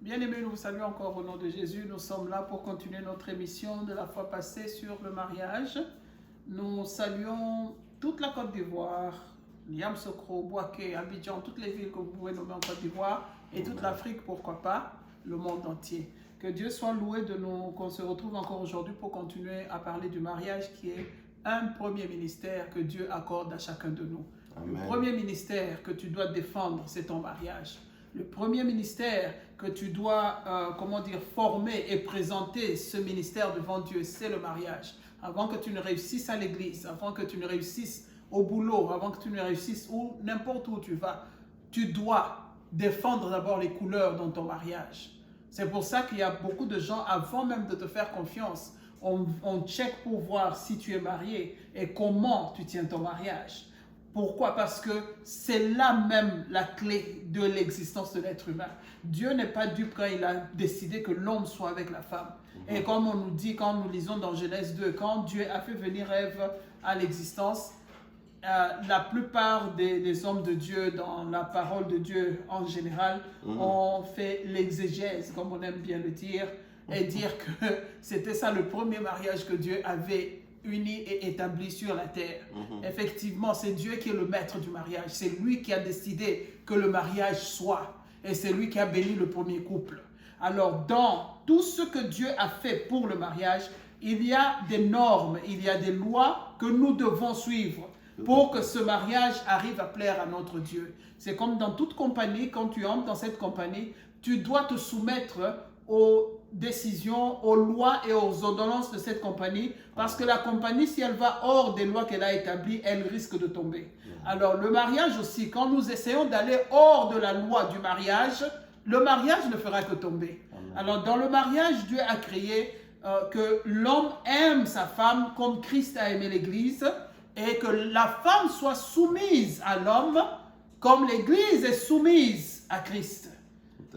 Bien-aimés, nous vous saluons encore au nom de Jésus. Nous sommes là pour continuer notre émission de la fois passée sur le mariage. Nous saluons toute la Côte d'Ivoire, Yamoussoukro, Bouaké, Abidjan, toutes les villes que vous pouvez nommer en Côte d'Ivoire et toute l'Afrique, pourquoi pas, le monde entier. Que Dieu soit loué de nous, qu'on se retrouve encore aujourd'hui pour continuer à parler du mariage qui est un premier ministère que Dieu accorde à chacun de nous. Amen. Le premier ministère que tu dois défendre, c'est ton mariage. Le premier ministère que tu dois, former et présenter ce ministère devant Dieu, c'est le mariage. Avant que tu ne réussisses à l'église, avant que tu ne réussisses au boulot, avant que tu ne réussisses n'importe où tu vas, tu dois défendre d'abord les couleurs dans ton mariage. C'est pour ça qu'il y a beaucoup de gens, avant même de te faire confiance, on check pour voir si tu es marié et comment tu tiens ton mariage. Pourquoi? Parce que c'est là même la clé de l'existence de l'être humain. Dieu n'est pas dupe quand il a décidé que l'homme soit avec la femme. Et comme on nous dit, quand nous lisons dans Genèse 2, quand Dieu a fait venir Ève à l'existence, la plupart des hommes de Dieu, dans la parole de Dieu en général, ont fait l'exégèse, comme on aime bien le dire, et dire que c'était ça le premier mariage que Dieu avait uni et établi sur la terre. Effectivement, c'est Dieu qui est le maître du mariage. C'est lui qui a décidé que le mariage soit. Et c'est lui qui a béni le premier couple. Alors, dans tout ce que Dieu a fait pour le mariage, il y a des normes, il y a des lois que nous devons suivre pour que ce mariage arrive à plaire à notre Dieu. C'est comme dans toute compagnie, quand tu entres dans cette compagnie, tu dois te soumettre aux décisions, aux lois et aux ordonnances de cette compagnie, parce que la compagnie, si elle va hors des lois qu'elle a établies, elle risque de tomber. Alors le mariage aussi, quand nous essayons d'aller hors de la loi du mariage, le mariage ne fera que tomber. Alors dans le mariage, Dieu a créé que l'homme aime sa femme comme Christ a aimé l'Église, et que la femme soit soumise à l'homme comme l'Église est soumise à Christ.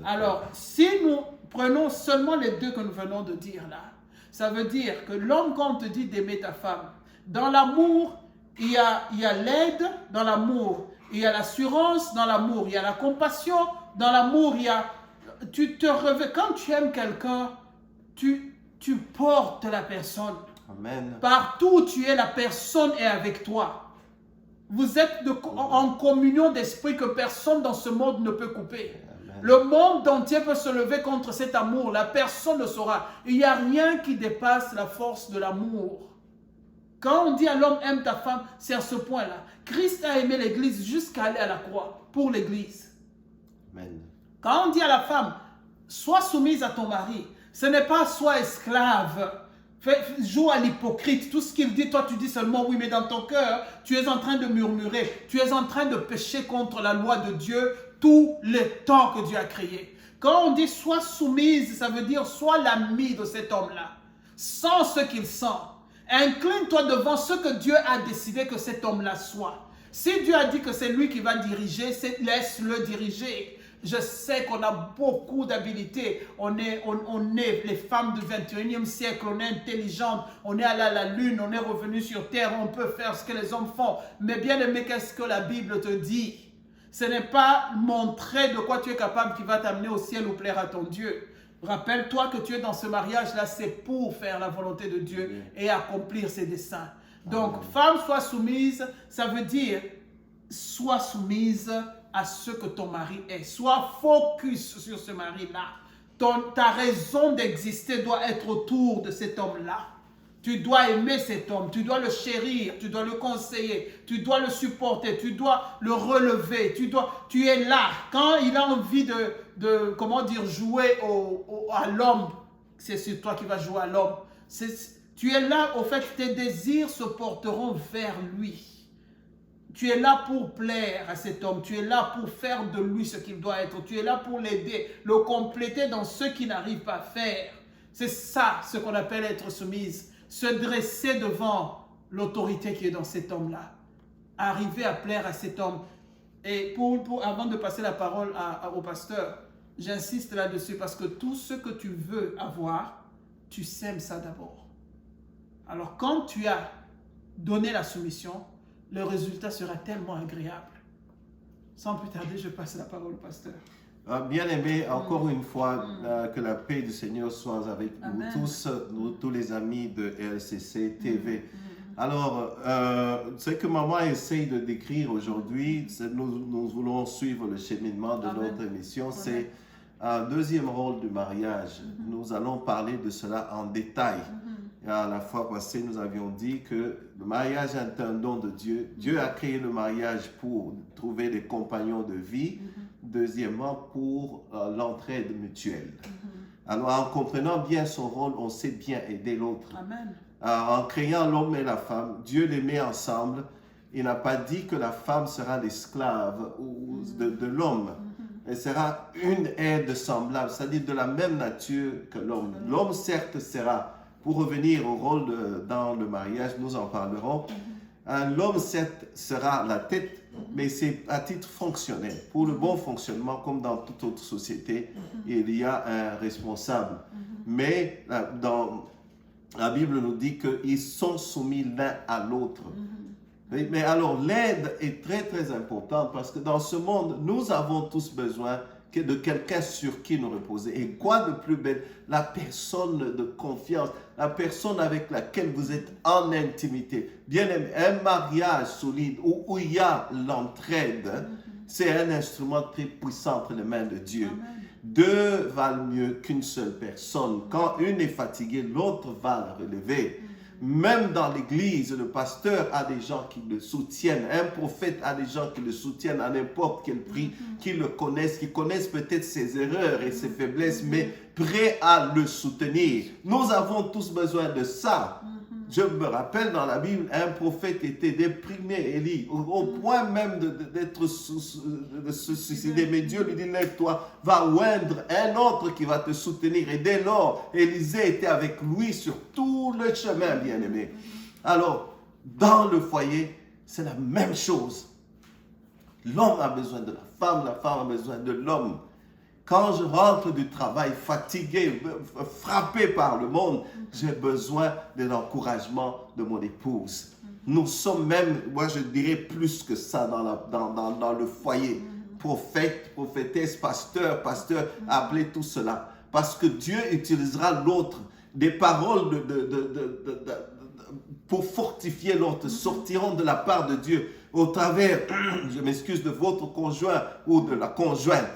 Alors si nous prenons seulement les deux que nous venons de dire là, ça veut dire que l'homme, quand on te dit d'aimer ta femme, dans l'amour, il y a l'aide, dans l'amour, il y a l'assurance, dans l'amour, il y a la compassion, dans l'amour, il y a... Quand tu aimes quelqu'un, tu portes la personne. Amen. Partout où tu es, la personne est avec toi. Vous êtes en communion d'esprit que personne dans ce monde ne peut couper. Le monde entier peut se lever contre cet amour. La personne le saura. Il n'y a rien qui dépasse la force de l'amour. Quand on dit à l'homme aime ta femme, c'est à ce point-là. Christ a aimé l'Église jusqu'à aller à la croix pour l'Église. Quand on dit à la femme, sois soumise à ton mari, ce n'est pas sois esclave. Joue à l'hypocrite. Tout ce qu'il dit, toi tu dis seulement oui, mais dans ton cœur, tu es en train de murmurer. Tu es en train de pécher contre la loi de Dieu tout le temps que Dieu a créé. Quand on dit sois soumise, ça veut dire sois l'ami de cet homme-là. Sens ce qu'il sent. Incline-toi devant ce que Dieu a décidé que cet homme-là soit. Si Dieu a dit que c'est lui qui va diriger, laisse-le diriger. Je sais qu'on a beaucoup d'habilités. On est les femmes du 21e siècle, on est intelligentes, on est allé à la lune, on est revenu sur terre, on peut faire ce que les hommes font. Mais bien aimé, qu'est-ce que la Bible te dit? Ce n'est pas montrer de quoi tu es capable qui va t'amener au ciel ou plaire à ton Dieu. Rappelle-toi que tu es dans ce mariage-là, c'est pour faire la volonté de Dieu et accomplir ses desseins. Donc, femme, sois soumise, ça veut dire, sois soumise à ce que ton mari est. Sois focus sur ce mari-là. Ta raison d'exister doit être autour de cet homme-là. Tu dois aimer cet homme, tu dois le chérir, tu dois le conseiller, tu dois le supporter, tu dois le relever, tu es là. Quand il a envie de jouer à l'homme, c'est sur toi qui vas jouer à l'homme. Tu es là, au fait, tes désirs se porteront vers lui. Tu es là pour plaire à cet homme, tu es là pour faire de lui ce qu'il doit être, tu es là pour l'aider, le compléter dans ce qu'il n'arrive pas à faire. C'est ça ce qu'on appelle être soumise. Se dresser devant l'autorité qui est dans cet homme-là. Arriver à plaire à cet homme. Et avant de passer la parole au pasteur, j'insiste là-dessus parce que tout ce que tu veux avoir, tu sèmes ça d'abord. Alors quand tu as donné la soumission, le résultat sera tellement agréable. Sans plus tarder, je passe la parole au pasteur. Bien-aimés, encore une fois, que la paix du Seigneur soit avec vous tous, tous les amis de LCC TV. Alors, ce que maman essaye de décrire aujourd'hui, nous voulons suivre le cheminement de notre émission, c'est un deuxième rôle du mariage. Nous allons parler de cela en détail. À la fois passée, nous avions dit que le mariage est un don de Dieu. Dieu a créé le mariage pour trouver des compagnons de vie. Deuxièmement, pour l'entraide mutuelle. Alors, en comprenant bien son rôle, on sait bien aider l'autre. En créant l'homme et la femme, Dieu les met ensemble. Il n'a pas dit que la femme sera l'esclave de l'homme. Elle sera une aide semblable, c'est-à-dire de la même nature que l'homme. L'homme, certes, sera, pour revenir au rôle dans le mariage, nous en parlerons. L'homme, certes, sera la tête, mais c'est à titre fonctionnel. Pour le bon fonctionnement, comme dans toute autre société, il y a un responsable. Mais dans la Bible nous dit qu'ils sont soumis l'un à l'autre. Mais alors, l'aide est très, très importante parce que dans ce monde, nous avons tous besoin de quelqu'un sur qui nous reposer. Et quoi de plus belle? La personne de confiance, la personne avec laquelle vous êtes en intimité. Bien aimé, un mariage solide où il y a l'entraide, c'est un instrument très puissant entre les mains de Dieu. Deux valent mieux qu'une seule personne. Quand une est fatiguée, l'autre va le relever. Même dans l'église, le pasteur a des gens qui le soutiennent. Un prophète a des gens qui le soutiennent à n'importe quel prix, qui le connaissent, qui connaissent peut-être ses erreurs et ses faiblesses, mais prêts à le soutenir. Nous avons tous besoin de ça. Je me rappelle dans la Bible, un prophète était déprimé, Élie, au point même de se suicider. Mais Dieu lui dit, lève-toi, va oindre un autre qui va te soutenir. Et dès lors, Élisée était avec lui sur tout le chemin, bien-aimé. Alors, dans le foyer, c'est la même chose. L'homme a besoin de la femme a besoin de l'homme. Quand je rentre du travail fatigué, frappé par le monde, j'ai besoin de l'encouragement de mon épouse. Nous sommes même, moi je dirais plus que ça dans le foyer. Prophète, prophétesse, pasteur, appelez tout cela. Parce que Dieu utilisera l'autre. Des paroles pour fortifier l'autre sortiront de la part de Dieu au travers, je m'excuse, de votre conjoint ou de la conjointe.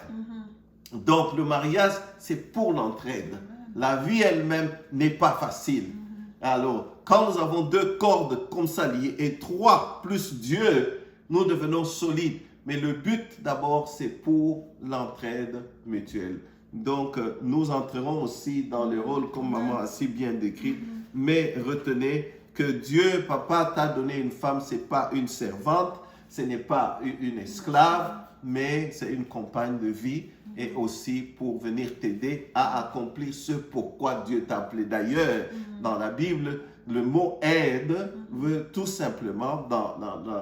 Donc le mariage, c'est pour l'entraide. La vie elle-même n'est pas facile. Alors, quand nous avons deux cordes comme ça liées et trois plus Dieu, nous devenons solides. Mais le but d'abord, c'est pour l'entraide mutuelle. Donc, nous entrerons aussi dans le rôle comme maman a si bien décrit. Mais retenez que Dieu, papa, t'a donné une femme, ce n'est pas une servante, ce n'est pas une esclave, mais c'est une compagne de vie et aussi pour venir t'aider à accomplir ce pourquoi Dieu t'a appelé. D'ailleurs, dans la Bible, le mot aide veut tout simplement, dans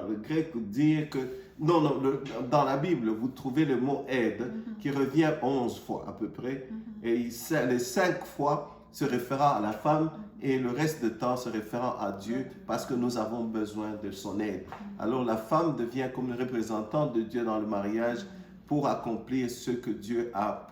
le grec, dire que, dans la Bible, vous trouvez le mot aide qui revient 11 fois à peu près, et les 5 fois se référant à la femme et le reste du temps se référant à Dieu parce que nous avons besoin de son aide. Alors la femme devient comme une représentante de Dieu dans le mariage pour accomplir ce que Dieu a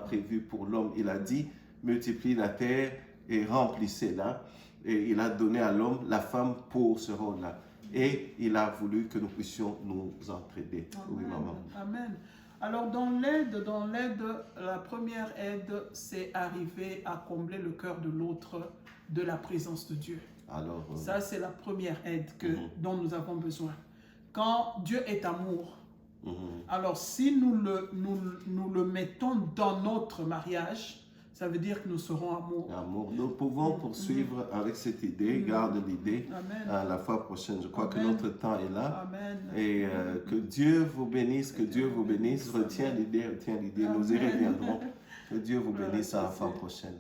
prévu pour l'homme. Il a dit, multiplie la terre et remplissez-la. Et il a donné à l'homme la femme pour ce rôle-là. Et il a voulu que nous puissions nous entraider. Oui, maman. Amen. Alors, dans l'aide, la première aide, c'est arriver à combler le cœur de l'autre de la présence de Dieu. Alors, ça, c'est la première aide dont nous avons besoin. Quand Dieu est amour, alors si nous le mettons dans notre mariage, ça veut dire que nous serons amour. Nous pouvons poursuivre avec cette idée, garde l'idée à la fois prochaine. Je crois que notre temps est là. Amen. Et que Dieu vous bénisse, que Dieu vous bénisse. Retiens l'idée. Nous y reviendrons. Que Dieu vous bénisse à la fois prochaine.